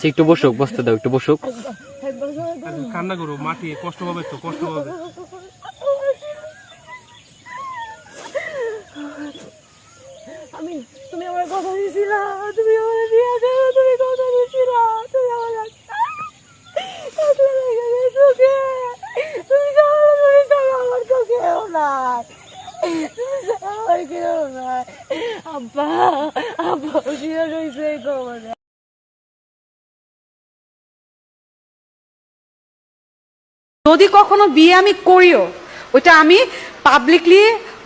একটু বসুক, বসতে দাও, একটু বসুক। কান্না করো, মাটি কষ্ট পাবে তো, কষ্ট পাবে। আমি তুমি আমার কথা দিয়েছিলা, তুমি আমার বিয়ে দেবো, তুমি কথা দিয়েছিলা, তুমি আমার আমার তো কেউ নাই, আমার কেউ নাই। আব্বা আব্বা শুয়ে রয়েছে খবর। যদি কখনো বিয়ে আমি করিও, ওইটা আমি পাবলিকলি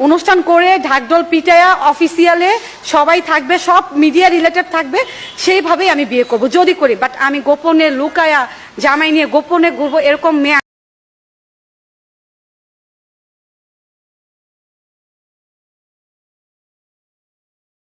অনুষ্ঠান করে ঢাকঢোল পিটায়া অফিসিয়ালে সবাই থাকবে, সব মিডিয়া রিলেটেড থাকবে, সেইভাবেই আমি বিয়ে করব যদি করি। বাট আমি গোপনে লুকায়া জামাই নিয়ে গোপনে ঘুরবো এরকম মেয়ে